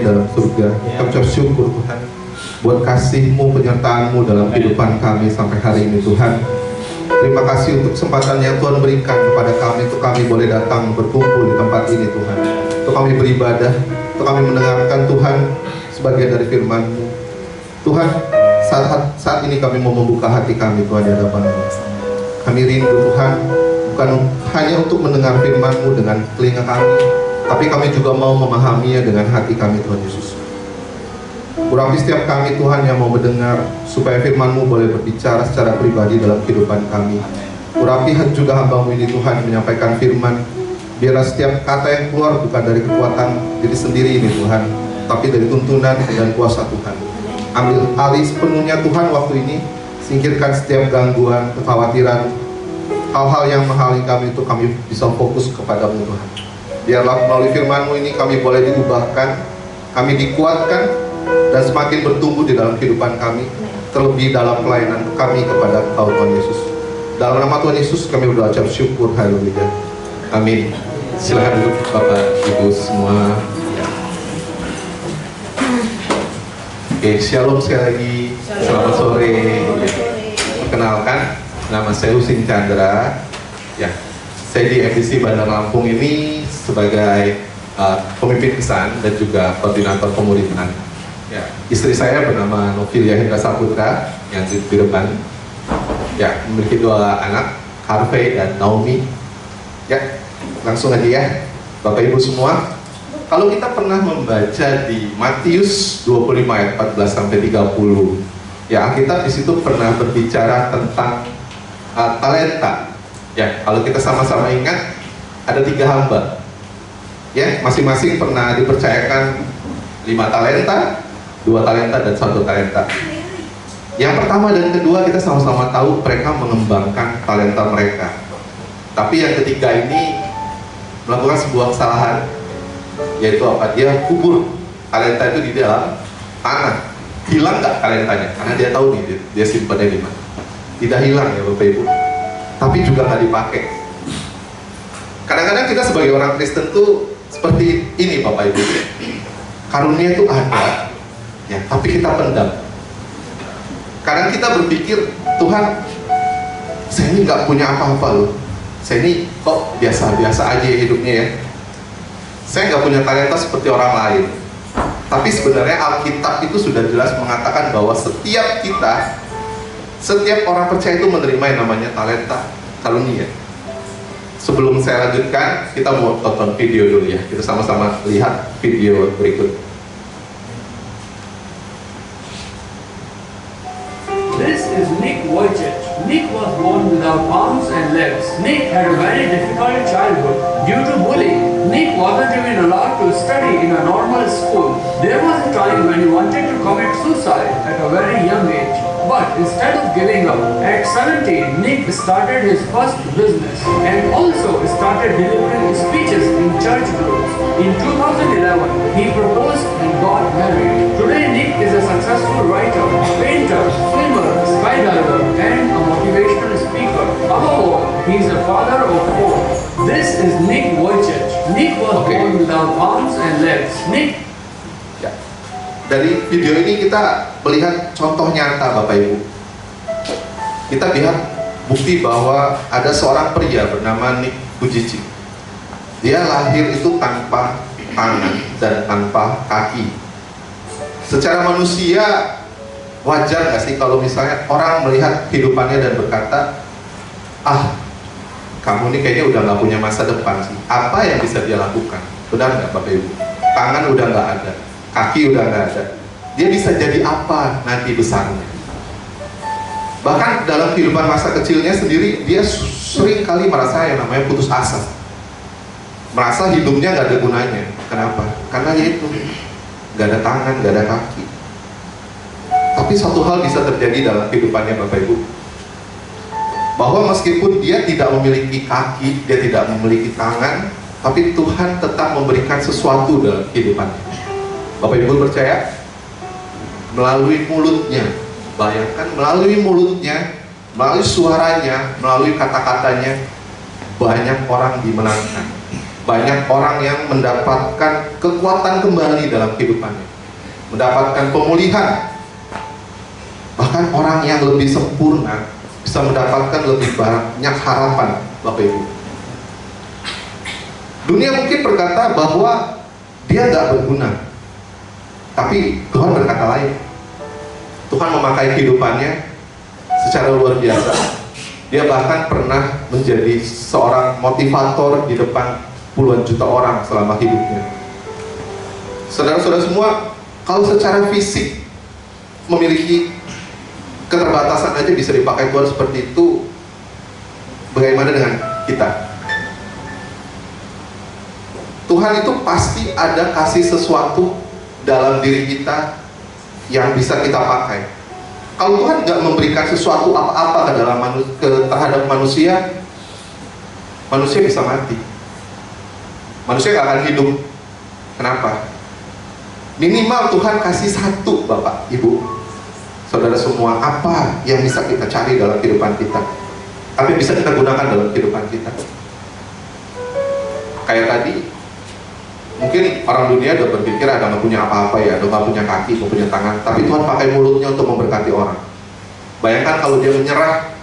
dunia dalam surga. Kami ucap syukur Tuhan buat kasih-Mu, penyertaan-Mu dalam kehidupan kami sampai hari ini Tuhan. Terima kasih untuk kesempatan yang Tuhan berikan kepada kami, untuk kami boleh datang berkumpul di tempat ini Tuhan, untuk kami beribadah, untuk kami mendengarkan Tuhan sebagian dari firman-Mu. Tuhan, saat ini kami mau membuka hati kami Tuhan di hadapan-Mu. Kami rindu Tuhan, bukan hanya untuk mendengar firman-Mu dengan telinga kami, tapi kami juga mau memahaminya dengan hati kami Tuhan Yesus. Urapi setiap kami Tuhan yang mau mendengar, supaya firman-Mu boleh berbicara secara pribadi dalam kehidupan kami. Urapi juga hamba-Mu ini Tuhan menyampaikan firman, biarlah setiap kata yang keluar bukan dari kekuatan diri sendiri ini Tuhan, tapi dari tuntunan dan kuasa Tuhan. Ambil alih sepenuhnya Tuhan waktu ini, singkirkan setiap gangguan, kekhawatiran, hal-hal yang menghalangi kami untuk kami bisa fokus kepada-Mu Tuhan. Biarlah melalui firman-Mu ini kami boleh diubahkan, kami dikuatkan, dan semakin bertumbuh di dalam kehidupan kami, terlebih dalam pelayanan kami kepada Engkau Tuhan Yesus. Dalam nama Tuhan Yesus kami berucap syukur, haleluya, amin. Silakan duduk Bapak Ibu semua. Oke, shalom sekali lagi, selamat sore. Perkenalkan, nama saya Husin Chandra. Ya, saya di FDC Bandar Lampung ini sebagai pemimpin kesan dan juga koordinator pemuridan. Ya, istri saya bernama Novilia Hendra Saputra yang di depan. Ya, memiliki 2 anak, Harvey dan Naomi. Ya, langsung aja ya, Bapak Ibu semua. Kalau kita pernah membaca di Matius 25 ayat 14 sampai 30, ya Alkitab di situ pernah berbicara tentang talenta. Ya, kalau kita sama-sama ingat, ada 3 hamba. Ya, masing-masing pernah dipercayakan 5 talenta, 2 talenta dan 1 talenta. Yang pertama dan kedua kita sama-sama tahu mereka mengembangkan talenta mereka. Tapi yang ketiga ini melakukan sebuah kesalahan, yaitu apa? Dia kubur talenta itu di dalam tanah. Hilang nggak talentanya? Karena dia tahu nih dia simpannya di mana. Tidak hilang ya Bapak Ibu, tapi juga nggak dipakai. Kadang-kadang kita sebagai orang Kristen tuh seperti ini Bapak Ibu. Karunia itu ada, ya, tapi kita pendam. Kadang kita berpikir, Tuhan, saya ini nggak punya apa-apa loh. Saya ini kok biasa-biasa aja hidupnya ya. Saya nggak punya talenta seperti orang lain. Tapi sebenarnya Alkitab itu sudah jelas mengatakan bahwa setiap kita, setiap orang percaya itu menerima yang namanya talenta, karunia. Sebelum saya lanjutkan, kita mau tonton video dulu ya. Kita sama-sama lihat video berikut. This is Nick Wojcik. Nick was born without arms and legs. Nick had a very difficult childhood due to bullying. Nick wasn't even allowed to study in a normal school. There was a time when he wanted to commit suicide at a very young age. But instead of giving up, at 17, Nick started his first business and also started delivering speeches in church groups. In 2011, he proposed and got married. Today, Nick is a successful writer, painter, swimmer, skydiver, and a motivational speaker. Above all, he is a father of 4. This is Nick Wojcik. Nick was born without arms and legs. Nick. Ya. Dari video ini kita melihat contoh nyata Bapak Ibu. Kita lihat bukti bahwa ada seorang pria bernama Nick Wojcik. Dia lahir itu tanpa tangan dan tanpa kaki. Secara manusia wajar nggak sih kalau misalnya orang melihat kehidupannya dan berkata, ah, kamu ini kayaknya udah nggak punya masa depan sih. Apa yang bisa dia lakukan? Benar nggak Bapak Ibu? Tangan udah nggak ada, kaki udah nggak ada. Dia bisa jadi apa nanti besarnya? Bahkan dalam kehidupan masa kecilnya sendiri, dia sering kali merasa yang namanya putus asa. Merasa hidupnya nggak ada gunanya. Kenapa? Karena yaitu nggak ada tangan, nggak ada kaki. Tapi satu hal bisa terjadi dalam kehidupannya Bapak Ibu, bahwa meskipun dia tidak memiliki kaki, dia tidak memiliki tangan, tapi Tuhan tetap memberikan sesuatu dalam kehidupannya. Bapak Ibu percaya? Melalui mulutnya, bayangkan melalui mulutnya, melalui suaranya, melalui kata-katanya, banyak orang dimenangkan. Banyak orang yang mendapatkan kekuatan kembali dalam kehidupannya, mendapatkan pemulihan. Bahkan orang yang lebih sempurna bisa mendapatkan lebih banyak harapan, Bapak Ibu. Dunia mungkin berkata bahwa dia nggak berguna, tapi Tuhan berkata lain. Tuhan memakai kehidupannya secara luar biasa. Dia bahkan pernah menjadi seorang motivator di depan puluhan juta orang selama hidupnya. Saudara-saudara semua, kalau secara fisik memiliki keterbatasan aja bisa dipakai Tuhan seperti itu, bagaimana dengan kita? Tuhan itu pasti ada kasih sesuatu dalam diri kita yang bisa kita pakai. Kalau Tuhan nggak memberikan sesuatu apa-apa terhadap manusia, manusia bisa mati. Manusia nggak akan hidup. Kenapa? Minimal Tuhan kasih satu, Bapak, Ibu, saudara semua, apa yang bisa kita cari dalam kehidupan kita, apa yang bisa kita gunakan dalam kehidupan kita. Kayak tadi, mungkin orang dunia udah berpikir ada nggak punya apa-apa ya, ada nggak punya kaki, nggak punya tangan, tapi Tuhan pakai mulutnya untuk memberkati orang. Bayangkan kalau dia menyerah,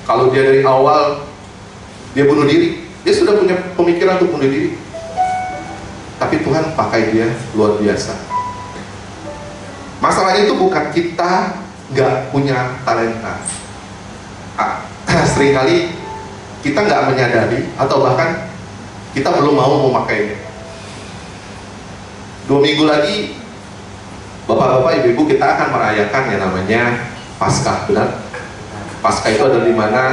kalau dia dari awal dia bunuh diri, dia sudah punya pemikiran untuk bunuh diri, tapi Tuhan pakai dia luar biasa. Masalahnya itu bukan kita nggak punya talenta. Seringkali kita nggak menyadari atau bahkan kita belum mau memakainya. 2 minggu lagi, Bapak-bapak, Ibu-ibu, kita akan merayakan yang namanya Paskah, benar? Paskah itu adalah dimana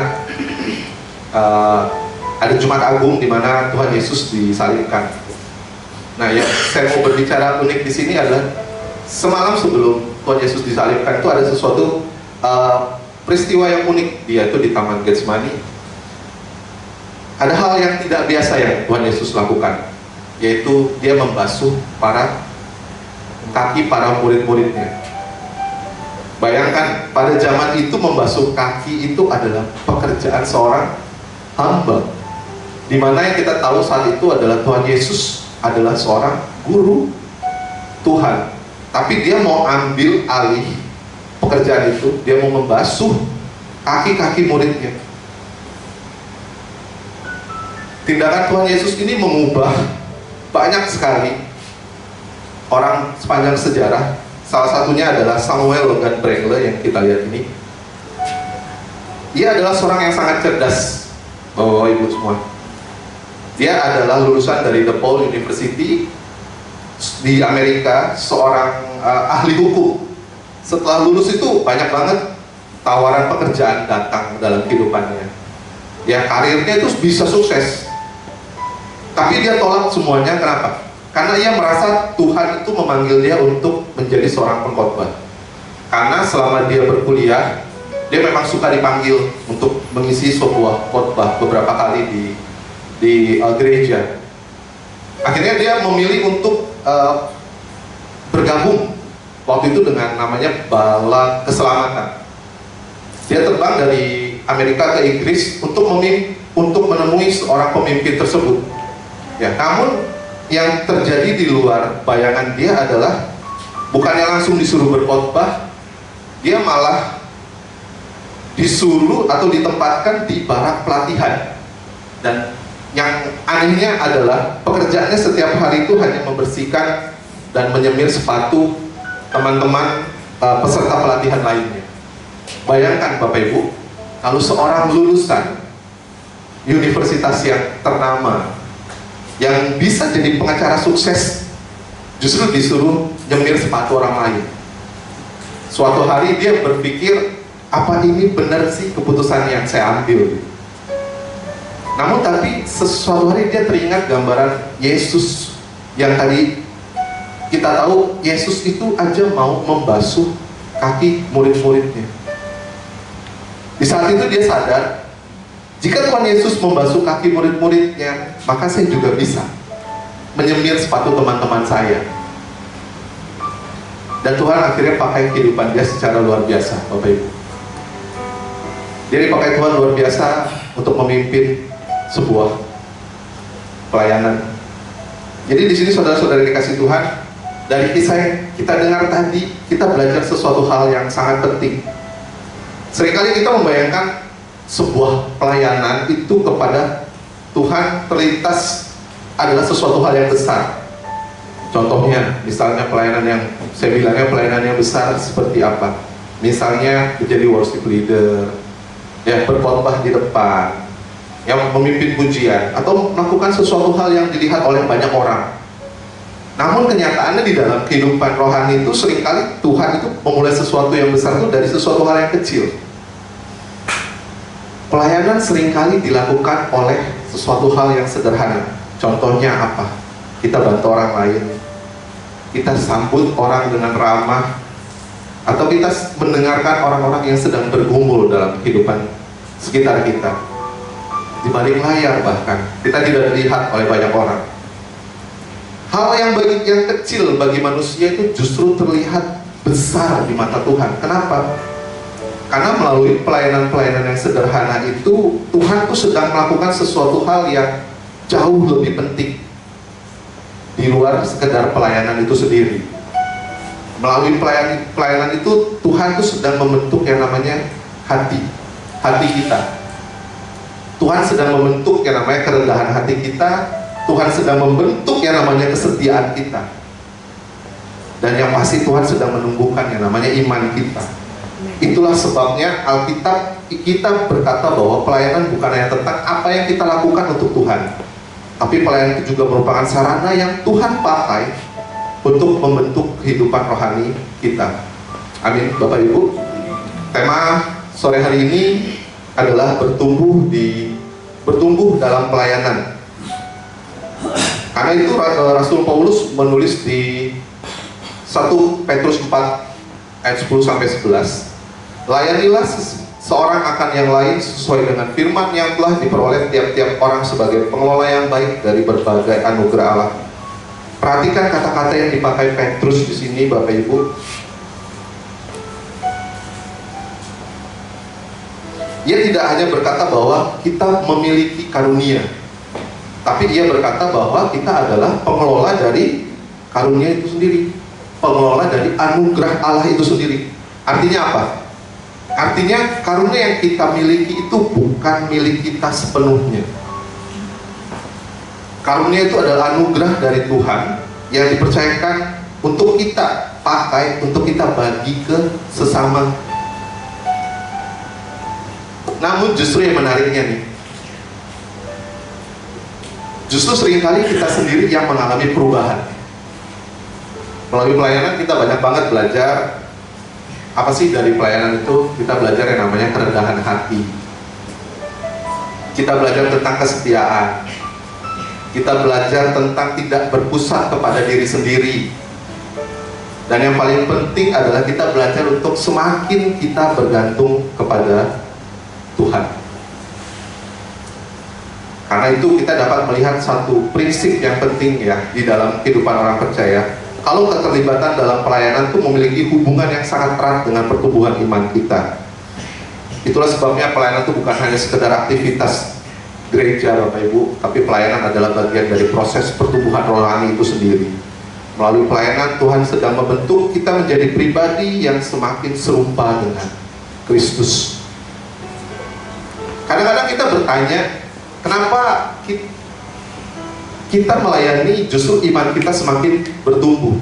ada Jumat Agung di mana Tuhan Yesus disalibkan. Nah, yang saya mau berbicara unik di sini adalah semalam sebelum Tuhan Yesus disalibkan itu ada sesuatu peristiwa yang unik, dia itu di Taman Getsemani. Ada hal yang tidak biasa yang Tuhan Yesus lakukan, yaitu dia membasuh kaki para murid-muridnya. Bayangkan, pada zaman itu membasuh kaki itu adalah pekerjaan seorang hamba, dimana yang kita tahu saat itu adalah Tuhan Yesus adalah seorang guru Tuhan, tapi dia mau ambil alih pekerjaan itu, dia mau membasuh kaki-kaki muridnya. Tindakan Tuhan Yesus ini mengubah banyak sekali orang sepanjang sejarah. Salah satunya adalah Samuel Logan Brengle yang kita lihat ini. Dia adalah seorang yang sangat cerdas, Bapak Ibu semua. Dia adalah lulusan dari DePaul University di Amerika, seorang ahli hukum. Setelah lulus itu banyak banget tawaran pekerjaan datang dalam kehidupannya. Ya, karirnya itu bisa sukses. Tapi dia tolak semuanya, kenapa? Karena ia merasa Tuhan itu memanggil dia untuk menjadi seorang pengkhotbah. Karena selama dia berkuliah, dia memang suka dipanggil untuk mengisi sebuah khotbah beberapa kali di gereja. Akhirnya dia memilih untuk bergabung waktu itu dengan namanya Bala Keselamatan. Dia terbang dari Amerika ke Inggris untuk menemui seorang pemimpin tersebut. Ya, namun yang terjadi di luar bayangan dia adalah bukannya langsung disuruh berkhotbah, dia malah disuruh atau ditempatkan di barak pelatihan. Dan yang anehnya adalah pekerjaannya setiap hari itu hanya membersihkan dan menyemir sepatu teman-teman peserta pelatihan lainnya. Bayangkan Bapak Ibu, kalau seorang lulusan universitas yang ternama yang bisa jadi pengacara sukses justru disuruh nyemir sepatu orang lain. Suatu hari dia berpikir, apa ini benar sih keputusan yang saya ambil? Namun tapi sesuatu hari dia teringat gambaran Yesus yang tadi kita tahu Yesus itu aja mau membasuh kaki murid-muridnya. Di saat itu dia sadar, jika Tuhan Yesus membasuh kaki murid-muridnya, maka saya juga bisa menyemir sepatu teman-teman saya. Dan Tuhan akhirnya pakai kehidupan dia secara luar biasa, Bapak Ibu. Dia dipakai Tuhan luar biasa untuk memimpin sebuah pelayanan. Jadi di sini saudara-saudara dikasih Tuhan, dari kisah yang kita dengar tadi, kita belajar sesuatu hal yang sangat penting. Seringkali kita membayangkan sebuah pelayanan itu kepada Tuhan terlintas adalah sesuatu hal yang besar. Contohnya, misalnya pelayanan yang saya bilangnya pelayanan yang besar seperti apa? Misalnya menjadi worship leader, ya berkhotbah di depan, yang memimpin pujian, atau melakukan sesuatu hal yang dilihat oleh banyak orang. Namun kenyataannya di dalam kehidupan rohani itu seringkali Tuhan itu memulai sesuatu yang besar itu dari sesuatu hal yang kecil. Pelayanan seringkali dilakukan oleh sesuatu hal yang sederhana. Contohnya apa? Kita bantu orang lain, kita sambut orang dengan ramah, atau kita mendengarkan orang-orang yang sedang bergumul dalam kehidupan sekitar kita. Di balik layar bahkan, kita tidak dilihat oleh banyak orang. Hal yang kecil bagi manusia itu justru terlihat besar di mata Tuhan. Kenapa? Karena melalui pelayanan-pelayanan yang sederhana itu, Tuhan tuh sedang melakukan sesuatu hal yang jauh lebih penting di luar sekedar pelayanan itu sendiri. Melalui pelayanan itu, Tuhan tuh sedang membentuk yang namanya hati kita. Tuhan sedang membentuk yang namanya kerendahan hati kita. Tuhan sedang membentuk yang namanya kesetiaan kita. Dan yang pasti Tuhan sedang menumbuhkan yang namanya iman kita. Itulah sebabnya Alkitab kita berkata bahwa pelayanan bukan hanya tentang apa yang kita lakukan untuk Tuhan, tapi pelayanan itu juga merupakan sarana yang Tuhan pakai untuk membentuk kehidupan rohani kita. Amin, Bapak Ibu. Tema sore hari ini adalah bertumbuh dalam pelayanan. Karena itu Rasul Paulus menulis di 1 Petrus 4 ayat 10-11, layanilah seorang akan yang lain sesuai dengan firman yang telah diperoleh tiap-tiap orang sebagai pengelola yang baik dari berbagai anugerah Allah. Perhatikan kata-kata yang dipakai Petrus di sini, Bapak Ibu. Ia tidak hanya berkata bahwa kita memiliki karunia, tapi dia berkata bahwa kita adalah pengelola dari karunia itu sendiri, pengelola dari anugerah Allah itu sendiri. Artinya apa? Artinya karunia yang kita miliki itu bukan milik kita sepenuhnya. Karunia itu adalah anugerah dari Tuhan yang dipercayakan untuk kita pakai, untuk kita bagi ke sesama. Namun justru yang menariknya nih, justru seringkali kita sendiri yang mengalami perubahan. Melalui pelayanan kita banyak banget belajar. Apa sih dari pelayanan itu? Kita belajar yang namanya kerendahan hati. Kita belajar tentang kesetiaan. Kita belajar tentang tidak berpusat kepada diri sendiri. Dan yang paling penting adalah kita belajar untuk semakin kita bergantung kepada Tuhan. Karena itu kita dapat melihat satu prinsip yang penting ya di dalam kehidupan orang percaya. Kalau keterlibatan dalam pelayanan itu memiliki hubungan yang sangat erat dengan pertumbuhan iman kita. Itulah sebabnya pelayanan itu bukan hanya sekedar aktivitas gereja, Bapak Ibu, tapi pelayanan adalah bagian dari proses pertumbuhan rohani itu sendiri. Melalui pelayanan Tuhan sedang membentuk kita menjadi pribadi yang semakin serupa dengan Kristus. Kadang-kadang kita bertanya, kenapa kita melayani justru iman kita semakin bertumbuh?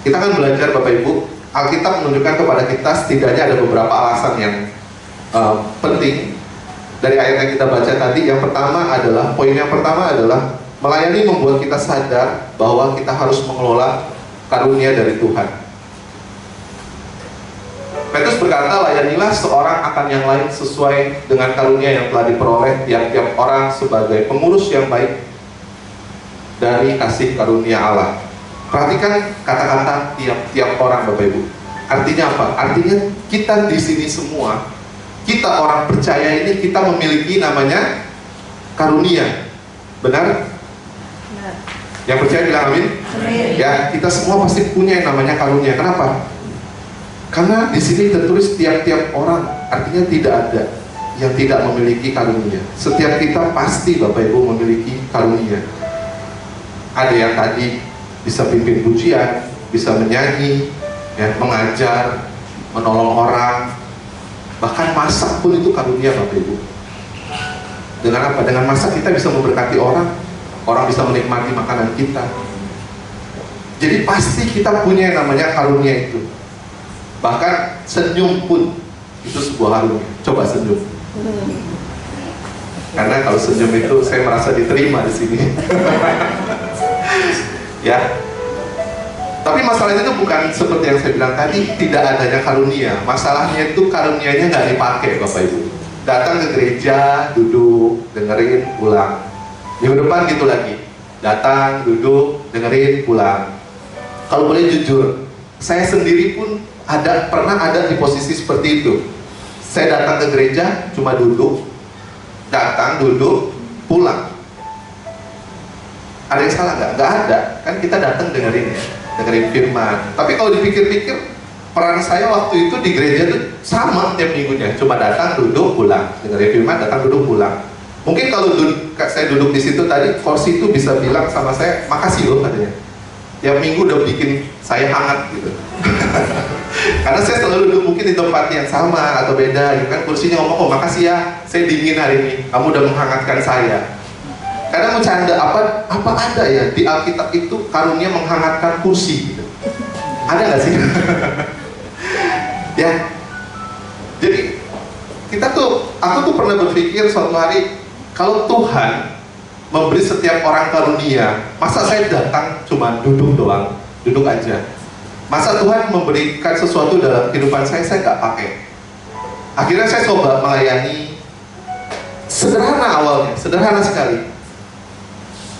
Kita akan belajar, Bapak Ibu. Alkitab menunjukkan kepada kita setidaknya ada beberapa alasan yang penting dari ayat yang kita baca tadi. Yang pertama adalah, poin yang pertama adalah melayani membuat kita sadar bahwa kita harus mengelola karunia dari Tuhan. Petrus berkata, layanilah seorang akan yang lain sesuai dengan karunia yang telah diperoleh tiap-tiap orang sebagai pengurus yang baik dari kasih karunia Allah. Perhatikan kata-kata tiap-tiap orang, Bapak Ibu. Artinya apa? Artinya kita di sini semua, kita orang percaya ini, kita memiliki namanya karunia. Benar? Benar. Yang percaya bilang amin? Amin. Ya, kita semua pasti punya yang namanya karunia. Kenapa? Karena di sini tertulis tiap-tiap orang, artinya tidak ada yang tidak memiliki karunia. Setiap kita pasti Bapak Ibu memiliki karunia. Ada yang tadi bisa pimpin pujian, bisa menyanyi, ya, mengajar, menolong orang, bahkan masak pun itu karunia Bapak Ibu. Dengan apa? Dengan masak kita bisa memberkati orang, orang bisa menikmati makanan kita. Jadi pasti kita punya yang namanya karunia itu. Bahkan senyum pun itu sebuah karunia. Coba senyum. Karena kalau senyum itu saya merasa diterima di sini. Ya. Tapi masalahnya itu bukan seperti yang saya bilang tadi, tidak adanya karunia. Masalahnya itu karunianya nggak dipakai Bapak Ibu. Datang ke gereja, duduk, dengerin, pulang. Minggu depan gitu lagi. Datang, duduk, dengerin, pulang. Kalau boleh jujur, saya sendiri pun pernah ada di posisi seperti itu. Saya datang ke gereja, cuma duduk, datang, duduk, pulang. Ada yang salah nggak? Nggak ada. Kan kita datang dengerin ya, dengerin firman. Tapi kalau dipikir-pikir, peran saya waktu itu di gereja itu sama tiap minggunya. Cuma datang, duduk, pulang. Dengerin firman, datang, duduk, pulang. Mungkin kalau saya duduk di situ tadi, kursi itu bisa bilang sama saya, makasih loh katanya. Tiap minggu udah bikin saya hangat gitu. Karena saya selalu duduk mungkin di tempat yang sama atau beda gitu kan, kursinya ngomong, oh makasih ya, saya dingin hari ini, kamu udah menghangatkan saya. Kadang bercanda, apa ada ya di Alkitab itu karunia menghangatkan kursi gitu. Ada nggak sih? Ya. Jadi aku tuh pernah berpikir suatu hari, kalau Tuhan memberi setiap orang karunia, masa saya datang cuma duduk doang, duduk aja. Masa Tuhan memberikan sesuatu dalam kehidupan saya nggak pakai. Akhirnya saya coba melayani. Sederhana awalnya, sederhana sekali.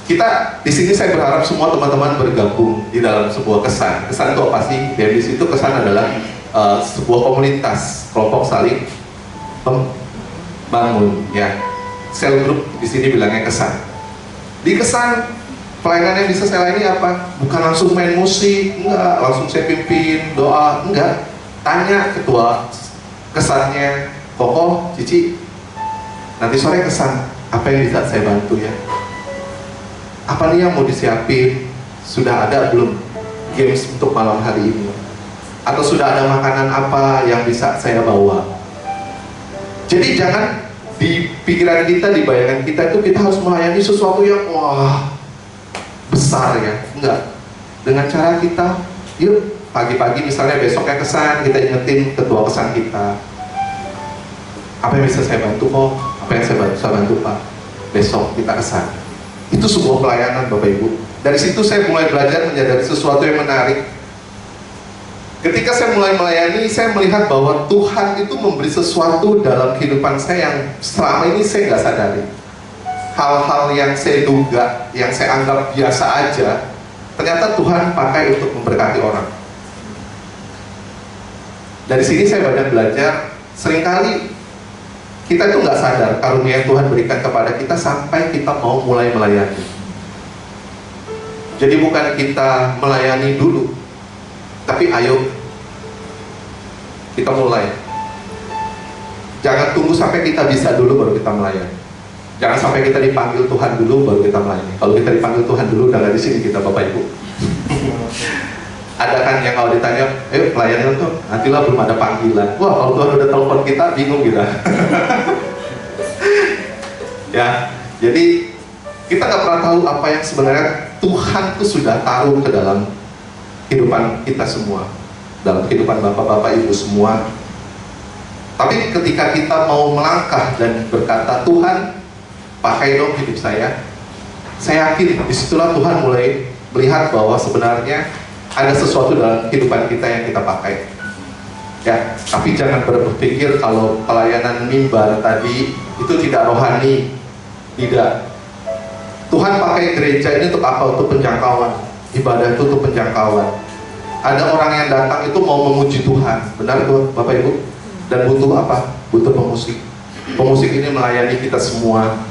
Kita di sini saya berharap semua teman-teman bergabung di dalam sebuah kesan. Kesan itu apa sih? Dari situ kesan adalah sebuah komunitas, kelompok saling membangun, ya. Sel group di sini bilangnya kesan. Di kesan pelayanan yang bisa saya layani apa? Bukan langsung main musik, enggak. Langsung saya pimpin doa, enggak. Tanya ketua kesannya, Koko, Cici, nanti sore kesan, apa yang bisa saya bantu ya? Apa nih yang mau disiapin? Sudah ada belum games untuk malam hari ini? Atau sudah ada makanan apa yang bisa saya bawa? Jadi jangan di pikiran kita, di bayangan kita itu kita harus melayani sesuatu yang wah besar ya. Enggak. Dengan cara kita, yuk pagi-pagi misalnya besoknya kesan, kita ingetin ketua kesan kita. Apa yang bisa saya bantu kok? Apa yang saya bisa bantu Pak? Besok kita kesan. Itu sebuah pelayanan Bapak Ibu. Dari situ saya mulai belajar menyadari sesuatu yang menarik. Ketika saya mulai melayani, saya melihat bahwa Tuhan itu memberi sesuatu dalam kehidupan saya yang selama ini saya nggak sadari. Hal-hal yang saya duga, yang saya anggap biasa aja, ternyata Tuhan pakai untuk memberkati orang. Dari sini saya banyak belajar. Seringkali kita itu nggak sadar karunia yang Tuhan berikan kepada kita sampai kita mau mulai melayani. Jadi bukan kita melayani dulu, tapi ayo kita mulai. Jangan tunggu sampai kita bisa dulu baru kita melayani. Jangan sampai kita dipanggil Tuhan dulu baru kita melayani. Kalau kita dipanggil Tuhan dulu, udah nggak di sini kita Bapak Ibu. Ada kan yang kalau ditanya, pelayanan tuh, nantilah belum ada panggilan. Wah, kalau Tuhan udah telepon kita, bingung kita. Ya, jadi kita nggak pernah tahu apa yang sebenarnya Tuhan tuh sudah taruh ke dalam kehidupan kita semua, dalam kehidupan bapak-bapak ibu semua. Tapi ketika kita mau melangkah dan berkata, Tuhan, pakai dong hidup saya yakin disitulah Tuhan mulai melihat bahwa sebenarnya ada sesuatu dalam kehidupan kita yang kita pakai. Ya, tapi jangan berpikir kalau pelayanan mimbar tadi itu tidak rohani. Tidak. Tuhan pakai gereja ini untuk apa? Untuk penjangkauan. Ibadah itu untuk penjangkauan. Ada orang yang datang itu mau memuji Tuhan. Benar tuh Bapak Ibu? Dan butuh apa? Butuh pemusik. Pemusik ini melayani kita semua.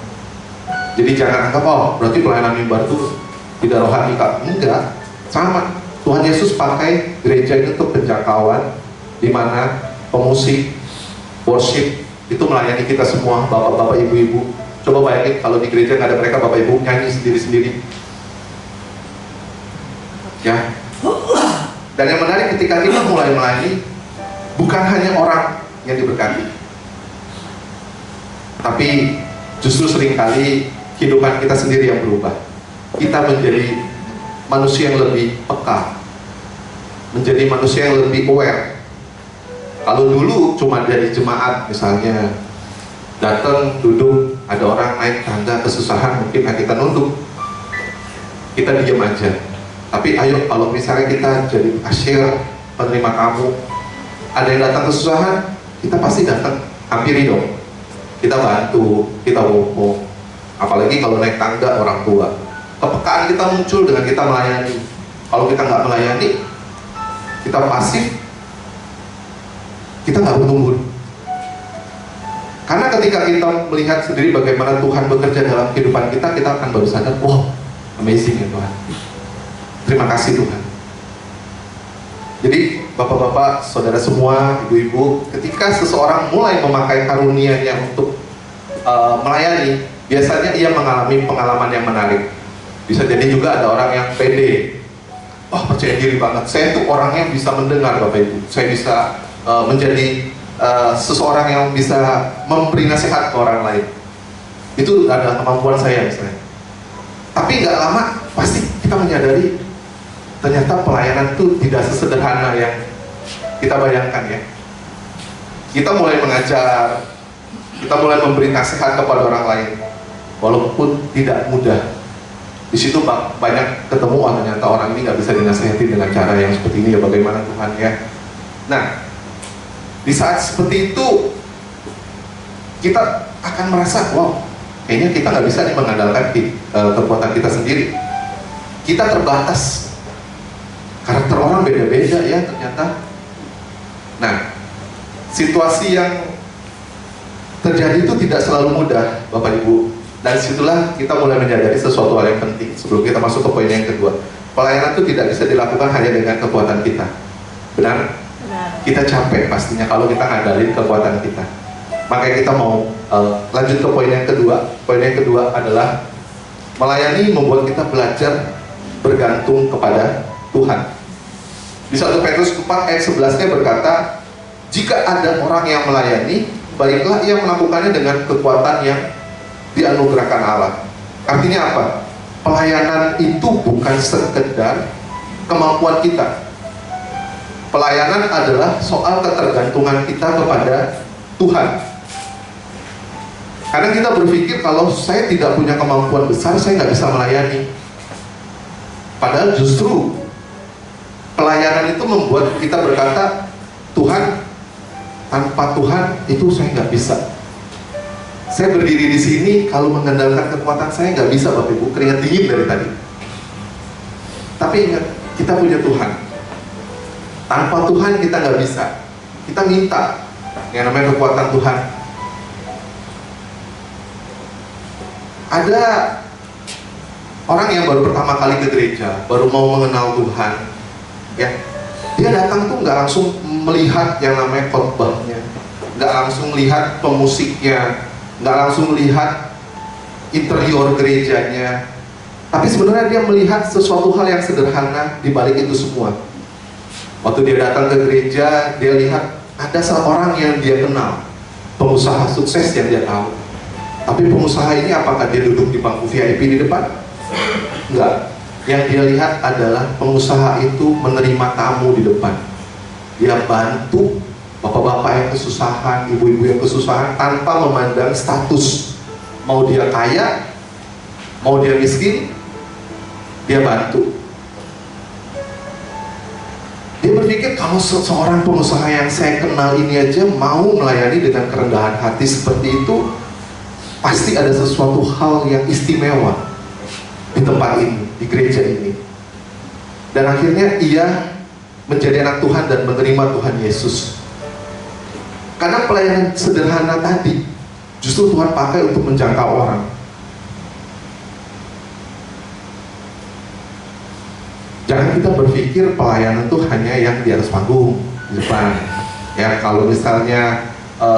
Jadi jangan anggap, oh berarti pelayanan mimbar itu tidak rohani Kak. Enggak. Sama. Tuhan Yesus pakai gereja ini untuk penjangkauan, di mana pemusik, worship, itu melayani kita semua, bapak-bapak, ibu-ibu. Coba bayangin kalau di gereja nggak ada mereka, bapak ibu nyanyi sendiri-sendiri. Ya. Dan yang menarik ketika kita mulai melayani, bukan hanya orang yang diberkati, tapi justru seringkali kehidupan kita sendiri yang berubah. Kita menjadi manusia yang lebih peka, menjadi manusia yang lebih aware. Kalau dulu cuma dari jemaat misalnya, datang, duduk, ada orang naik tangga kesusahan, mungkin kita nunduk, kita diam aja. Tapi ayo, kalau misalnya kita jadi kasir, penerima tamu, ada yang datang kesusahan, kita pasti datang, hampiri dong. Kita bantu, kita ngomong. Apalagi kalau naik tangga orang tua, kepekaan kita muncul dengan kita melayani. Kalau kita nggak melayani, kita pasif, kita nggak bertumbuh. Karena ketika kita melihat sendiri bagaimana Tuhan bekerja dalam kehidupan kita, kita akan baru sadar, wow, amazing ya Tuhan. Terima kasih Tuhan. Jadi bapak-bapak, saudara semua, ibu-ibu, ketika seseorang mulai memakai karunia-Nya untuk melayani, biasanya ia mengalami pengalaman yang menarik. Bisa jadi juga ada orang yang pede, wah percaya diri banget, saya tuh orangnya bisa mendengar Bapak Ibu, saya bisa menjadi seseorang yang bisa memberi nasihat ke orang lain. Itu adalah kemampuan saya misalnya. Tapi nggak lama pasti kita menyadari ternyata pelayanan itu tidak sesederhana yang kita bayangkan ya. Kita mulai mengajar, kita mulai memberi nasihat kepada orang lain, walaupun tidak mudah. Di situ banyak ketemu, ternyata orang ini nggak bisa dinasihati dengan cara yang seperti ini ya, bagaimana Tuhan ya. Nah, di saat seperti itu kita akan merasa, wow, kayaknya kita nggak bisa nih mengandalkan kekuatan kita sendiri. Kita terbatas. Karakter orang beda-beda ya ternyata. Nah, situasi yang terjadi itu tidak selalu mudah, Bapak Ibu. Dan situlah kita mulai menyadari sesuatu hal yang penting sebelum kita masuk ke poin yang kedua. Pelayanan itu tidak bisa dilakukan hanya dengan kekuatan kita. Benar? Kita capek pastinya kalau kita ngandalin kekuatan kita. Makanya kita mau lanjut ke poin yang kedua. Poin yang kedua adalah melayani membuat kita belajar bergantung kepada Tuhan. Di 1 Petrus 4 ayat 11-nya berkata, jika ada orang yang melayani, baiklah ia melakukannya dengan kekuatan yang dianugerahkan Allah. Artinya apa? Pelayanan itu bukan sekedar kemampuan kita. Pelayanan adalah soal ketergantungan kita kepada Tuhan. Karena kita berpikir kalau saya tidak punya kemampuan besar, saya nggak bisa melayani. Padahal justru pelayanan itu membuat kita berkata, Tuhan, tanpa Tuhan itu saya nggak bisa. Saya berdiri di sini, kalau mengandalkan kekuatan saya nggak bisa, Bapak Ibu, keringat dingin dari tadi. Tapi ingat, kita punya Tuhan. Tanpa Tuhan kita nggak bisa. Kita minta yang namanya kekuatan Tuhan. Ada orang yang baru pertama kali ke gereja, baru mau mengenal Tuhan, ya, dia datang tuh nggak langsung melihat yang namanya khotbahnya, nggak langsung lihat pemusiknya, nggak langsung lihat interior gerejanya, tapi sebenarnya dia melihat sesuatu hal yang sederhana di balik itu semua. Waktu dia datang ke gereja, dia lihat ada seorang yang dia kenal, pengusaha sukses yang dia tahu. Tapi pengusaha ini apakah dia duduk di bangku VIP di depan? Enggak. Yang dia lihat adalah pengusaha itu menerima tamu di depan. Dia bantu bapak-bapak yang kesusahan, ibu-ibu yang kesusahan tanpa memandang status. Mau dia kaya, mau dia miskin, dia bantu. Dia berpikir kalau seorang pengusaha yang saya kenal ini aja mau melayani dengan kerendahan hati seperti itu, pasti ada sesuatu hal yang istimewa di tempat ini, di gereja ini. Dan akhirnya ia menjadi anak Tuhan dan menerima Tuhan Yesus. Karena pelayanan sederhana tadi justru Tuhan pakai untuk menjangkau orang. Jangan kita berpikir pelayanan itu hanya yang di atas panggung, di depan. Ya, kalau misalnya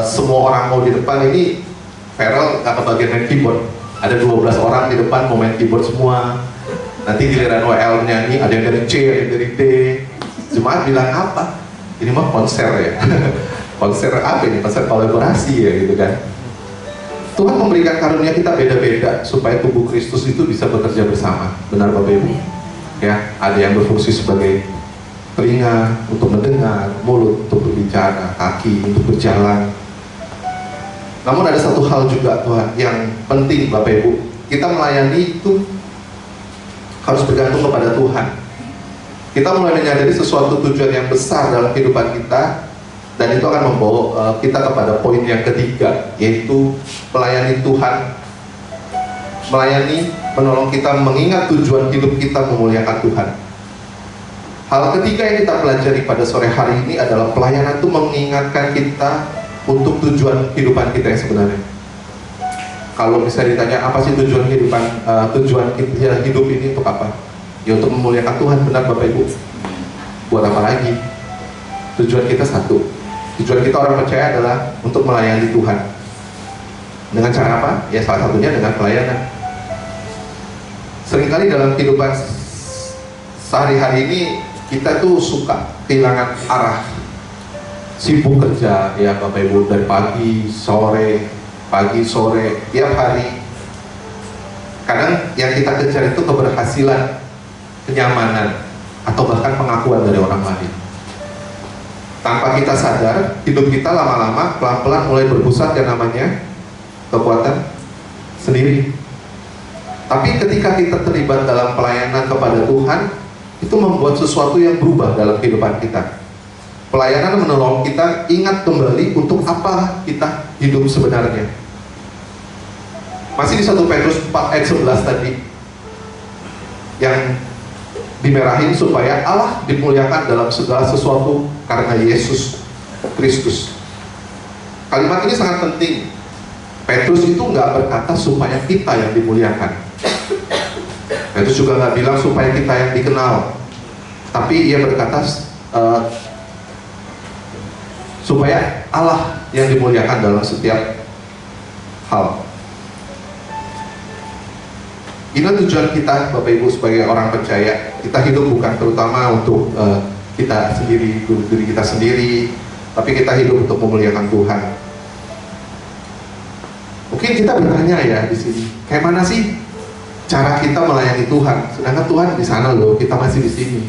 semua orang mau di depan, ini Farel nggak kebagian main keyboard. Ada 12 orang di depan mau main keyboard semua. Nanti giliran WL nyanyi, ada yang dari C, ada yang dari D. Jemaat bilang apa? Ini mah konser ya. Konser apa ini? Konser kolaborasi ya gitu kan. Tuhan memberikan karunia kita beda-beda supaya tubuh Kristus itu bisa bekerja bersama. Benar Bapak Ibu? Ya, ada yang berfungsi sebagai telinga untuk mendengar, mulut untuk berbicara, kaki untuk berjalan. Namun ada satu hal juga Tuhan yang penting Bapak Ibu, kita melayani itu harus bergantung kepada Tuhan. Kita mulai menyadari sesuatu tujuan yang besar dalam kehidupan kita, dan itu akan membawa kita kepada poin yang ketiga, yaitu melayani Tuhan. Melayani, menolong kita mengingat tujuan hidup kita memuliakan Tuhan. Hal ketiga yang kita pelajari pada sore hari ini adalah pelayanan itu mengingatkan kita untuk tujuan kehidupan kita yang sebenarnya. Kalau bisa ditanya apa sih tujuan kehidupan, tujuan kita hidup ini untuk apa? Ya untuk memuliakan Tuhan, benar Bapak Ibu. Buat apa lagi? Tujuan kita satu. Tujuan kita orang percaya adalah untuk melayani Tuhan. Dengan cara apa? Ya salah satunya dengan pelayanan. Seringkali dalam kehidupan sehari-hari ini kita tuh suka kehilangan arah, sibuk kerja ya Bapak Ibu, dari pagi sore tiap hari. Kadang yang kita kejar itu keberhasilan, kenyamanan, atau bahkan pengakuan dari orang lain. Tanpa kita sadar, hidup kita lama-lama pelan-pelan mulai berpusat yang namanya kekuatan sendiri. Tapi ketika kita terlibat dalam pelayanan kepada Tuhan, itu membuat sesuatu yang berubah dalam kehidupan kita. Pelayanan menolong kita ingat kembali untuk apa kita hidup sebenarnya. Masih di 1 Petrus 4 ayat 11 tadi, yang dimerahin supaya Allah dimuliakan dalam segala sesuatu karena Yesus Kristus. Kalimat ini sangat penting. Petrus itu nggak berkata supaya kita yang dimuliakan. Petrus juga nggak bilang supaya kita yang dikenal, tapi ia berkata supaya Allah yang dimuliakan dalam setiap hal. Ini tujuan kita Bapak Ibu sebagai orang percaya. Kita hidup bukan terutama untuk kita sendiri, diri kita sendiri, tapi kita hidup untuk memuliakan Tuhan. Mungkin kita bertanya ya di sini, kayak mana sih cara kita melayani Tuhan? Sedangkan Tuhan di sana loh, kita masih di sini.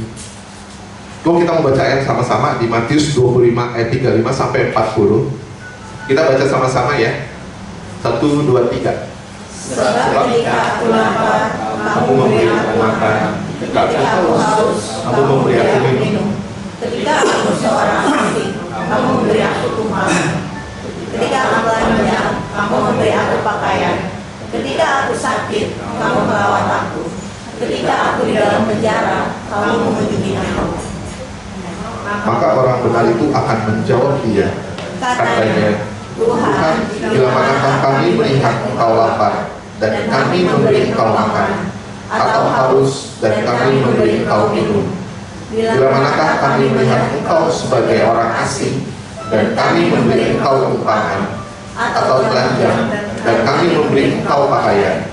Kalau kita mau baca ayat sama-sama di Matius 25 ayat 35 sampai 40. Kita baca sama-sama ya. 1, 2, 3. Sebab ketika aku lapar, kamu memberi aku makan. Ketika aku haus, kamu memberi aku minum. Ketika aku seorang asing, kamu memberi aku tumpang. Ketika aku belanja, kamu memberi aku pakaian. Ketika aku sakit, kamu merawat aku. Ketika aku di dalam penjara, kamu mengunjungi aku. Maka orang benar itu akan menjawab dia, katanya, Tuhan, bila manakah kami melihat engkau lapar dan kami memberi engkau makan, atau haus dan kami memberi engkau minum? Bila manakah kami melihat engkau sebagai orang asing dan kami memberi engkau tumpangan, atau telanjang dan kami memberi engkau pakaian?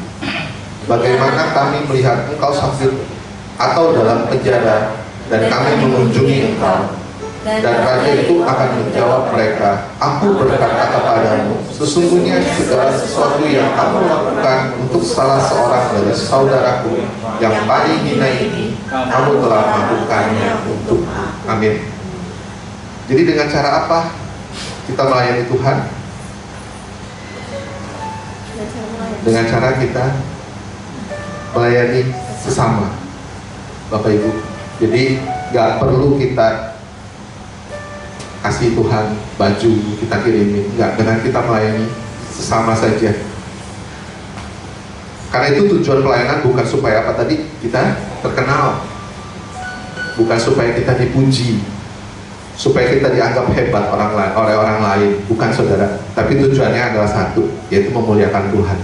Bagaimana kami melihat engkau sakit atau dalam penjara dan kami mengunjungi engkau? Dan raja itu akan menjawab mereka, aku berkata kepadamu, sesungguhnya segala sesuatu yang kamu lakukan untuk salah seorang dari saudaraku yang paling hina ini, kamu telah melakukannya untuk. Amin. Jadi dengan cara apa kita melayani Tuhan? Dengan cara kita melayani sesama, Bapak Ibu. Jadi gak perlu kita kasih Tuhan baju kita kirimin, enggak, dengan kita melayani sesama saja. Karena itu tujuan pelayanan bukan supaya apa tadi, kita terkenal, bukan supaya kita dipuji, supaya kita dianggap hebat oleh orang lain, bukan saudara. Tapi tujuannya adalah satu, yaitu memuliakan Tuhan.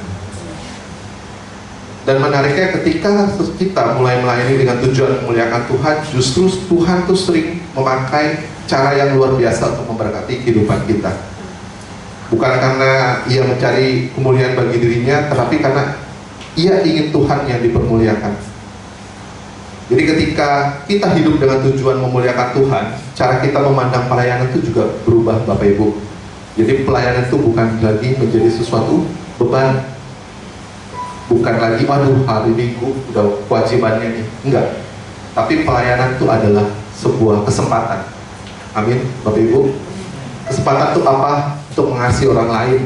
Dan menariknya ketika kita mulai melayani dengan tujuan memuliakan Tuhan, justru Tuhan tuh sering memakai cara yang luar biasa untuk memberkati kehidupan kita. Bukan karena ia mencari kemuliaan bagi dirinya, tetapi karena ia ingin Tuhan yang dipermuliakan. Jadi ketika kita hidup dengan tujuan memuliakan Tuhan, cara kita memandang pelayanan itu juga berubah, Bapak Ibu. Jadi pelayanan itu bukan lagi menjadi sesuatu beban, bukan lagi waduh hari Minggu udah kewajibannya nih, enggak. Tapi pelayanan itu adalah sebuah kesempatan. Amin, Bapak Ibu. Kesempatan itu apa? Untuk mengasihi orang lain.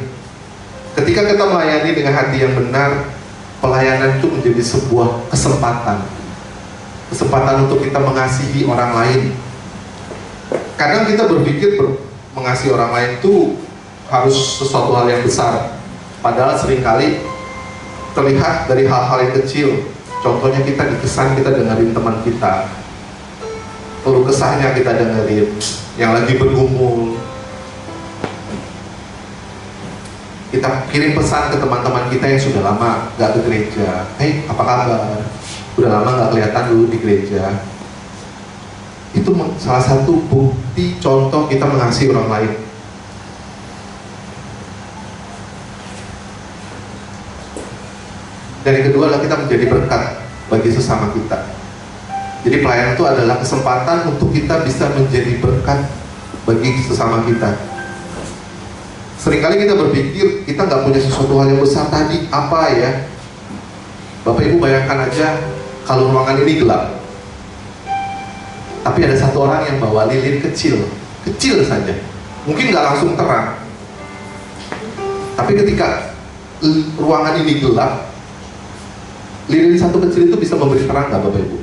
Ketika kita melayani dengan hati yang benar, pelayanan itu menjadi sebuah kesempatan. Kesempatan untuk kita mengasihi orang lain. Kadang kita berpikir mengasihi orang lain itu harus sesuatu hal yang besar. Padahal seringkali terlihat dari hal-hal yang kecil. Contohnya kita dikesan, kita dengerin teman kita, keluh kesahnya kita dengerin, yang lagi bergumul. Kita kirim pesan ke teman-teman kita yang sudah lama gak ke gereja. Hey, apa kabar? Udah lama gak kelihatan dulu di gereja. Itu salah satu bukti contoh kita mengasihi orang lain. Dan yang kedua adalah kita menjadi berkat bagi sesama kita. Jadi pelayanan itu adalah kesempatan untuk kita bisa menjadi berkat bagi sesama kita. Seringkali kita berpikir kita nggak punya sesuatu hal yang besar tadi, apa ya? Bapak Ibu bayangkan aja kalau ruangan ini gelap, tapi ada satu orang yang bawa lilin kecil saja, mungkin nggak langsung terang. Tapi ketika ruangan ini gelap, lilin satu kecil itu bisa memberi terang nggak, Bapak Ibu?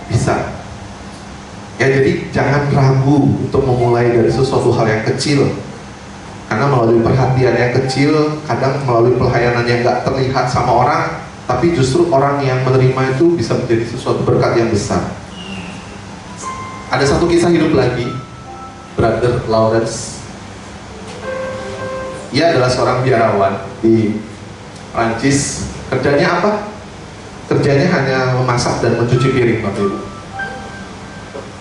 Bisa. Ya, jadi jangan ragu untuk memulai dari sesuatu hal yang kecil. Karena melalui perhatian yang kecil, kadang melalui pelayanan yang gak terlihat sama orang, tapi justru orang yang menerima itu bisa menjadi sesuatu berkat yang besar. Ada satu kisah hidup lagi, Brother Lawrence. Ia adalah seorang biarawan di Prancis. Kerjanya apa? Kerjanya hanya memasak dan mencuci piring, Bapak Ibu.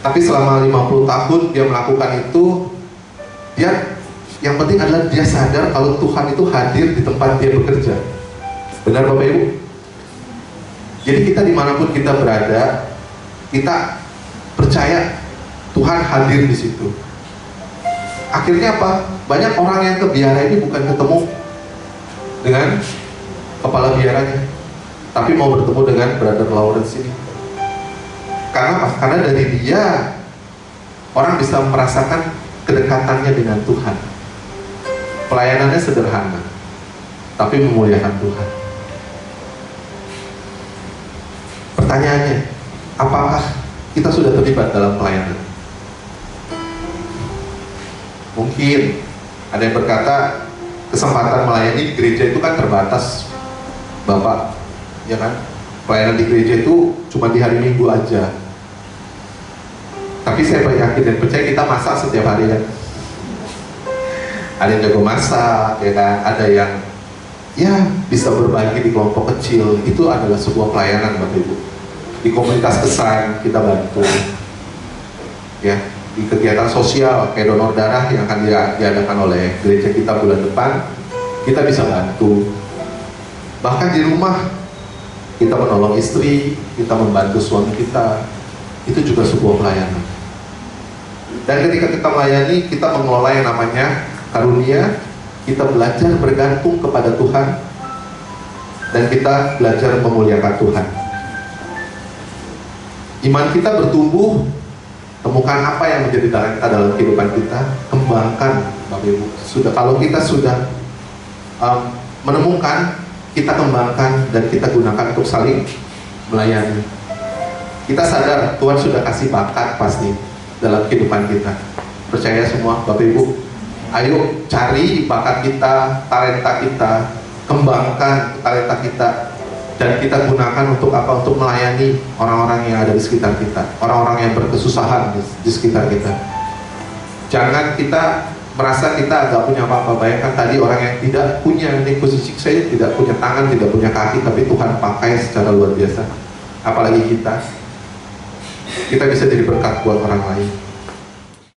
Tapi selama 50 tahun dia melakukan itu, yang penting adalah dia sadar kalau Tuhan itu hadir di tempat dia bekerja. Benar Bapak Ibu? Jadi kita dimanapun kita berada, kita percaya Tuhan hadir di situ. Akhirnya apa? Banyak orang yang ke biara ini bukan ketemu dengan kepala biaranya, tapi mau bertemu dengan Brother Lawrence ini. Karena apa? Karena dari dia orang bisa merasakan kedekatannya dengan Tuhan. Pelayanannya sederhana, tapi memuliakan Tuhan. Pertanyaannya, apakah kita sudah terlibat dalam pelayanan? Mungkin ada yang berkata, kesempatan melayani di gereja itu kan terbatas, Bapak, ya kan? Pelayanan di gereja itu cuma di hari Minggu aja. Tapi saya yakin dan percaya kita masak setiap hari kan. Ada yang jago masak, ya kan? Ada yang ya bisa berbagi di kelompok kecil. Itu adalah sebuah pelayanan, Bapak Ibu. Di komunitas kesan kita bantu, ya. Di kegiatan sosial kayak donor darah yang akan diadakan oleh gereja kita bulan depan, kita bisa bantu. Bahkan di rumah kita menolong istri, kita membantu suami kita, itu juga sebuah pelayanan. Dan ketika kita melayani, kita mengelola yang namanya karunia, kita belajar bergantung kepada Tuhan, dan kita belajar memuliakan Tuhan. Iman kita bertumbuh, temukan apa yang menjadi talenta dalam kehidupan kita, kembangkan, Bapak Ibu. Kalau kita sudah menemukan, kita kembangkan dan kita gunakan untuk saling melayani. Kita sadar Tuhan sudah kasih bakat pasti dalam kehidupan kita. Percaya semua, Bapak Ibu. Ayo cari bakat kita, talenta kita, kembangkan talenta kita, dan kita gunakan untuk apa? Untuk melayani orang-orang yang ada di sekitar kita, orang-orang yang berkesusahan di sekitar kita. Jangan kita merasa kita agak punya apa-apa. Bayangkan tadi orang yang tidak punya posisi, saya tidak punya tangan, tidak punya kaki, tapi Tuhan pakai secara luar biasa. Apalagi kita bisa jadi berkat buat orang lain.